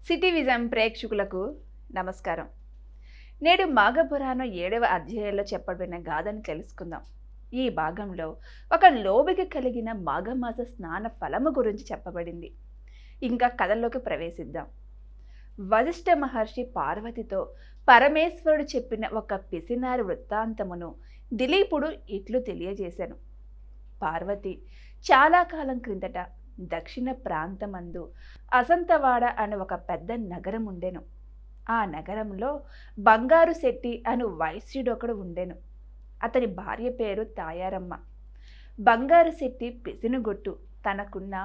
City vision ప్రేక్షకులకు నమస్కారం. నేడు మాఘపురాణం 7వ అధ్యాయంలో చెప్పబడిన గాథను తెలుసుకుందాం. ఈ భాగంలో ఒక లోబిక కలిగిన మాఘమాస స్నాన ఫలము గురించి చెప్పబడింది. ఇంకా కథలోకి ప్రవేశిద్దాం. వశిష్ఠ మహర్షి పార్వతితో పరమేశ్వరుడు చెప్పిన ఒక పిసినారి వృత్తాంతమును దిలీపుడు ఇట్లు తెలియజేశాను. పార్వతి చాలా కాలం క్రిందట దక్షిణ ప్రాంతమందు అసంతవాడ అనే ఒక పెద్ద నగరం ఉండెను. ఆ నగరంలో బంగారు శెట్టి అను వైశ్యుడొకడు ఉండెను. అతని భార్య పేరు తాయారమ్మ. బంగారు శెట్టి పిసినుగొట్టు తనకున్న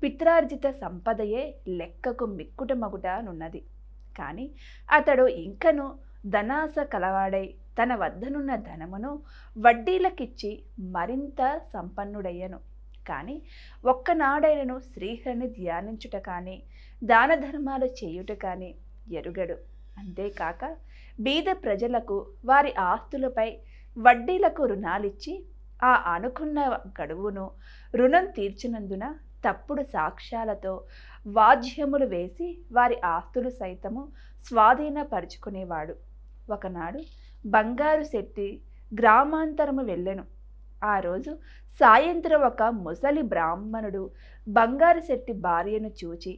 పిత్రార్జిత సంపదయే లెక్కకు మిక్కుట మగుటనున్నది. కానీ అతడు ఇంకను ధనాస కలవాడై తన వద్దనున్న ధనమును వడ్డీలకిచ్చి మరింత సంపన్నుడయ్యను. కానీ ఒక్కనాడైనను శ్రీహరిని ధ్యానించుట కానీ దాన ధర్మాలు చేయుట కానీ ఎరుగడు. అంతేకాక బీద ప్రజలకు వారి ఆస్తులపై వడ్డీలకు రుణాలిచ్చి ఆ అనుకున్న గడువును రుణం తీర్చినందున తప్పుడు సాక్ష్యాలతో వాజ్యములు వేసి వారి ఆస్తులు సైతము స్వాధీనపరుచుకునేవాడు. ఒకనాడు బంగారు శెట్టి గ్రామాంతరము వెళ్ళెను. ఆ రోజు సాయంత్రం ఒక ముసలి బ్రాహ్మణుడు బంగారు శెట్టి భార్యను చూచి,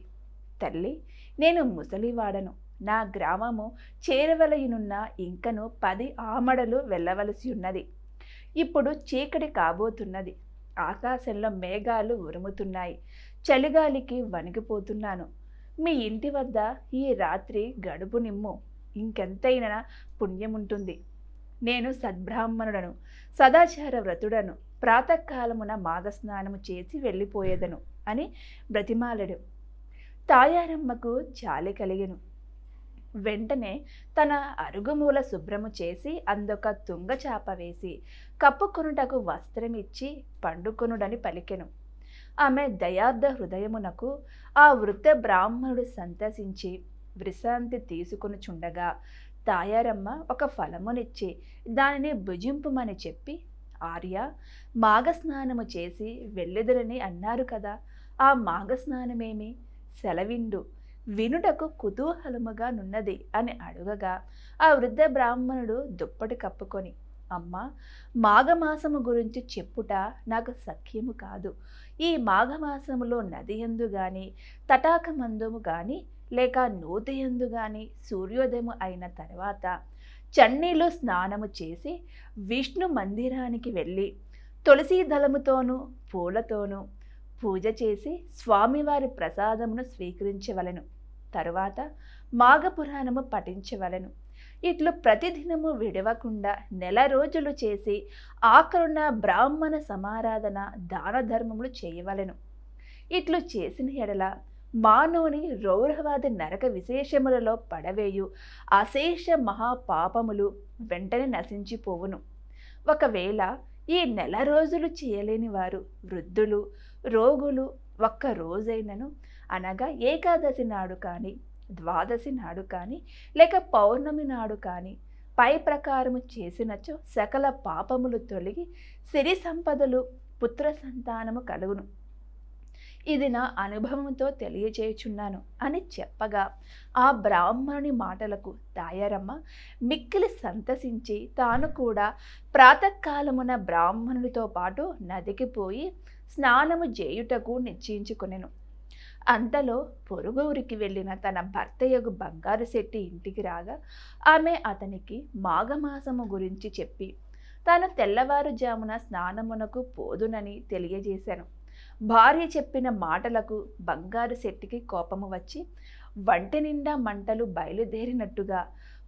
తల్లి, నేను ముసలివాడను, నా గ్రామము చేరవలయునున్న ఇంకను 10 ఆమడలు వెళ్ళవలసి ఉన్నది. ఇప్పుడు చీకటి కాబోతున్నది. ఆకాశంలో మేఘాలు ఉరుముతున్నాయి. చలిగాలికి వణికిపోతున్నాను. మీ ఇంటి వద్ద ఈ రాత్రి గడుపు నిమ్ము, ఇంకెంతైనా పుణ్యముంటుంది. నేను సద్బ్రాహ్మణుడను, సదాచార వ్రతుడను, ప్రాతకాలమున మాఘస్నానము చేసి వెళ్ళిపోయేదను అని బ్రతిమాలెడు. తాయారమ్మకు జాలి కలిగెను. వెంటనే తన అరుగుమూల శుభ్రము చేసి అందొక తుంగచాప వేసి కప్పుకొనుటకు వస్త్రమిచ్చి పండుకొనుడని పలికెను. ఆమె దయార్థ హృదయమునకు ఆ వృద్ధ బ్రాహ్మణుడు సంతసించి విశ్రాంతి తీసుకొనుచుండగా తాయారమ్మ ఒక ఫలమునిచ్చి దానిని భుజింపుమని చెప్పి, ఆర్య, మాఘస్నానము చేసి వెళ్ళెదరని అన్నారు కదా, ఆ మాఘస్నానమేమి? సెలవిండు, వినుటకు కుతూహలముగా నున్నది అని అడుగగా ఆ వృద్ధ బ్రాహ్మణుడు దుప్పటి కప్పుకొని, అమ్మ, మాఘమాసము గురించి చెప్పుట నాకు సఖ్యము కాదు. ఈ మాఘమాసములో నదియందు గాని తటాకమందుము గాని లేక నూతియందు గాని సూర్యోదయము అయిన తర్వాత చన్నీలో స్నానము చేసి విష్ణు మందిరానికి వెళ్ళి తులసీ దళముతోనూ పూలతోనూ పూజ చేసి స్వామివారి ప్రసాదమును స్వీకరించవలెను. తరువాత మాఘపురాణము పఠించవలెను. ఇట్లు ప్రతిదినము విడవకుండా 1 నెల రోజులు చేసి ఆఖరున బ్రాహ్మణ సమారాధన దాన ధర్మములు చేయవలెను. ఇట్లు చేసిన ఎడల మానవుని రౌరవాది నరక విశేషములలో పడవేయు అశేష మహాపాపములు వెంటనే నశించిపోవును. ఒకవేళ ఈ 1 నెల రోజులు చేయలేని వారు వృద్ధులు, రోగులు ఒక్క రోజైనను అనగా ఏకాదశి నాడు కానీ, ద్వాదశి నాడు కానీ లేక పౌర్ణమి నాడు కానీ పై ప్రకారము చేసినచో సకల పాపములు తొలగి సిరి సంపదలు, పుత్ర సంతానము కలుగును. ఇది నా అనుభవంతో తెలియచేయుచున్నాను అని చెప్పగా ఆ బ్రాహ్మణుని మాటలకు తాయారమ్మ మిక్కిలి సంతసించి తాను కూడా ప్రాతకాలమున బ్రాహ్మణుడితో పాటు నదికి పోయి స్నానము చేయుటకు నిశ్చయించుకొనెను. అంతలో పొరుగు ఊరికి వెళ్ళిన తన భర్తయగు బంగారు శెట్టి ఇంటికి రాగా ఆమె అతనికి మాఘమాసము గురించి చెప్పి తాను తెల్లవారుజామున స్నానమునకు పోదునని తెలియజేశాను. భార్య చెప్పిన మాటలకు బంగారు శెట్టికి కోపము వచ్చి వంటి నిండా మంటలు బయలుదేరినట్టుగా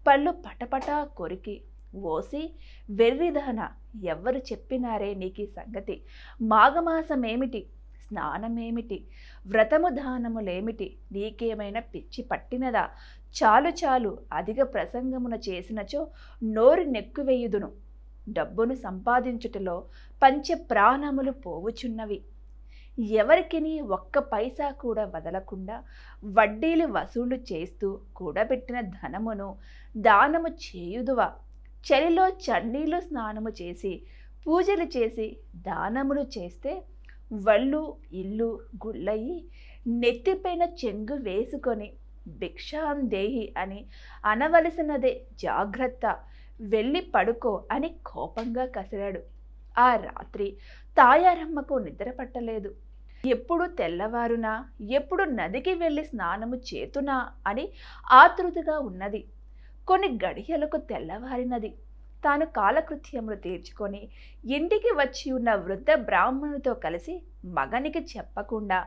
పళ్ళు పటపటా కొరికి, ఓసి వెర్రిదాన, ఎవ్వరు చెప్పినారే నీకీ సంగతి? మాఘమాసమేమిటి, స్నానమేమిటి, వ్రతము దానములేమిటి? నీకేమైనా పిచ్చి పట్టినదా? చాలు చాలు, అధిక ప్రసంగమున చేసినచో నోరు నెక్కువేయుదును. డబ్బును సంపాదించుటలో పంచ ప్రాణములు పోవుచున్నవి. ఎవరికిని ఒక్క పైసా కూడా వదలకుండా వడ్డీలు వసూలు చేస్తూ కూడబెట్టిన ధనమును దానము చేయుదువా? చలిలో చన్నీలో స్నానము చేసి పూజలు చేసి దానములు చేస్తే వళ్ళు ఇల్లు గుళ్ళయి నెత్తిపైన చెంగు వేసుకొని భిక్షాం దేహి అని అనవలసినదే, జాగ్రత్త, వెళ్ళి పడుకో అని కోపంగా కసిరాడు. ఆ రాత్రి తాయారమ్మకు నిద్ర పట్టలేదు. ఎప్పుడు తెల్లవారునా, ఎప్పుడు నదికి వెళ్ళి స్నానము చేతునా అని ఆతృతగా ఉన్నది. కొన్ని గడియలకు తెల్లవారినది. తాను కాలకృత్యములు తీర్చుకొని ఇంటికి వచ్చి ఉన్న వృద్ధ బ్రాహ్మణునితో కలిసి మగనికి చెప్పకుండా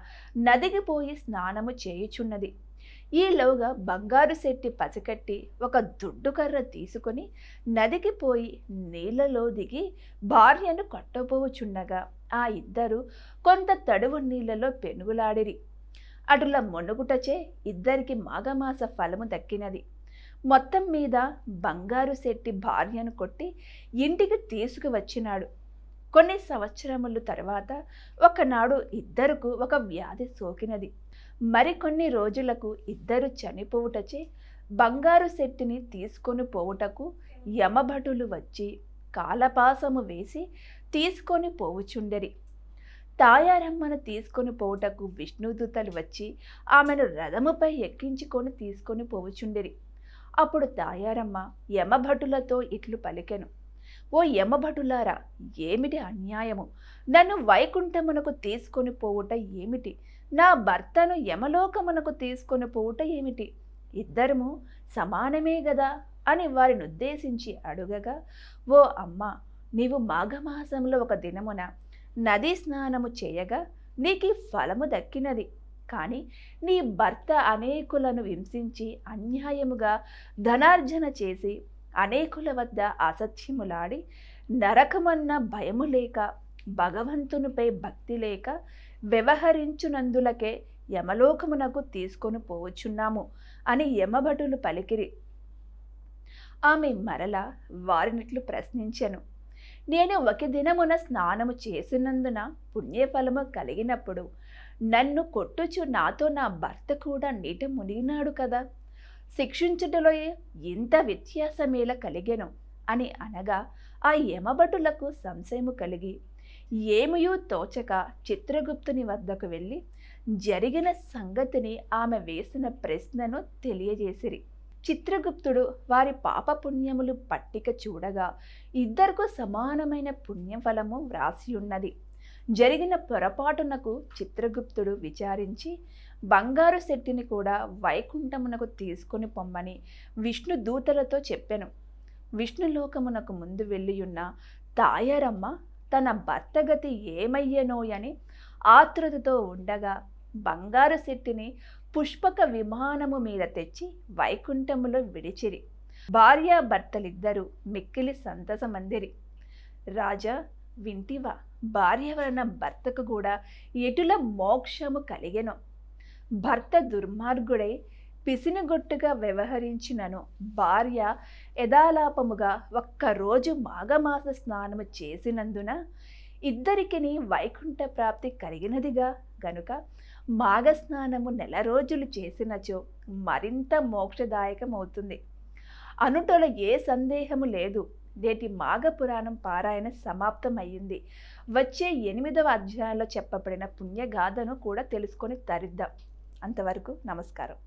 నదికి పోయి స్నానము చేయుచున్నది. ఈలోగా బంగారు శెట్టి పసికట్టి ఒక దుడ్డుకర్ర తీసుకొని నదికి పోయి నీళ్లలో దిగి భార్యను కొట్టబోచుండగా ఆ ఇద్దరు కొంత తడువు నీళ్లలో పెనుగులాడిరి. అటుల మునుగుటచే ఇద్దరికి మాఘమాస ఫలము దక్కినది. మొత్తం మీద బంగారు శెట్టి భార్యను కొట్టి ఇంటికి తీసుకువచ్చినాడు. కొన్ని సంవత్సరముల తర్వాత ఒకనాడు ఇద్దరుకు ఒక వ్యాధి సోకినది. మరికొన్ని రోజులకు ఇద్దరు చనిపోవుటచే బంగారు శెట్టిని తీసుకొని పోవుటకు యమభటులు వచ్చి కాలపాసము వేసి తీసుకొని పోవుచుండెరి. తాయారమ్మను తీసుకొని పోవుటకు విష్ణుదూతలు వచ్చి ఆమెను రథముపై ఎక్కించుకొని తీసుకొని పోవుచుండెరి. అప్పుడు తాయారమ్మ యమభటులతో ఇట్లు పలికెను: ఓ యమభటులారా, ఏమిటి అన్యాయము! నన్ను వైకుంఠమునకు తీసుకొని పోవుట ఏమిటి? నా భర్తను యమలోకమునకు తీసుకొని పోవుట ఏమిటి? ఇద్దరము సమానమే గదా అని వారిని ఉద్దేశించి అడుగగా, ఓ అమ్మ, నీవు మాఘమాసంలో ఒక దినమున నదీ స్నానము చేయగా నీకు ఫలము దక్కినది. కానీ నీ భర్త అనేకులను హింసించి అన్యాయముగా ధనార్జన చేసి అనేకుల వద్ద అసత్యములాడి నరకమన్న భయము లేక భగవంతునిపై భక్తి లేక వ్యవహరించునందులకే యమలోకమునకు తీసుకొని పోవచ్చున్నాము అని యమభటులు పలికిరి. ఆమె మరల వారినిట్లు ప్రశ్నించెను: నేను ఒక దినమున స్నానము చేసినందున పుణ్యఫలము కలిగినప్పుడు నన్ను కొట్టుచు నాతో నా భర్త కూడా నీట మునిగినాడు కదా, శిక్షించుటలో ఇంత వ్యత్యాసమేలా కలిగెను అని అనగా ఆ యమభటులకు సంశయము కలిగి ఏమియూ తోచక చిత్రగుప్తుని వద్దకు వెళ్ళి జరిగిన సంగతిని ఆమె వేసిన ప్రశ్నను తెలియజేసిరి. చిత్రగుప్తుడు వారి పాపపుణ్యములు పట్టిక చూడగా ఇద్దరికి సమానమైన పుణ్యఫలము వ్రాసి ఉన్నది. జరిగిన పొరపాటునకు చిత్రగుప్తుడు విచారించి బంగారు శెట్టిని కూడా వైకుంఠమునకు తీసుకొని పొమ్మని విష్ణు దూతలతో చెప్పెను. విష్ణులోకమునకు ముందు వెళ్ళియున్న తాయారమ్మ తన భర్త గతి ఏమయ్యనోయని ఆతృతతో ఉండగా బంగారు శెట్టిని పుష్పక విమానము మీద తెచ్చి వైకుంఠములో విడిచిరి. భార్యాభర్తలిద్దరూ మిక్కిలి సంతసమందిరి. రాజా, వింటివా? భార్య వలన భర్తకు కూడా ఎటుల మోక్షము కలిగెను. భర్త దుర్మార్గుడై పిసినగొట్టుగా వ్యవహరించినను భార్య యథాలాపముగా ఒక్కరోజు మాఘమాస స్నానము చేసినందున ఇద్దరికిని వైకుంఠ ప్రాప్తి కలిగినదిగా గనుక మాఘస్నానము 1 రోజులు చేసినచో మరింత మోక్షదాయకమవుతుంది అనుటలో ఏ సందేహము లేదు. నేటి మాఘపురాణం పారాయణ సమాప్తమయ్యింది. వచ్చే 8వ అధ్యాయంలో చెప్పబడిన పుణ్యగాథను కూడా తెలుసుకొని తరిద్దాం. అంతవరకు నమస్కారం.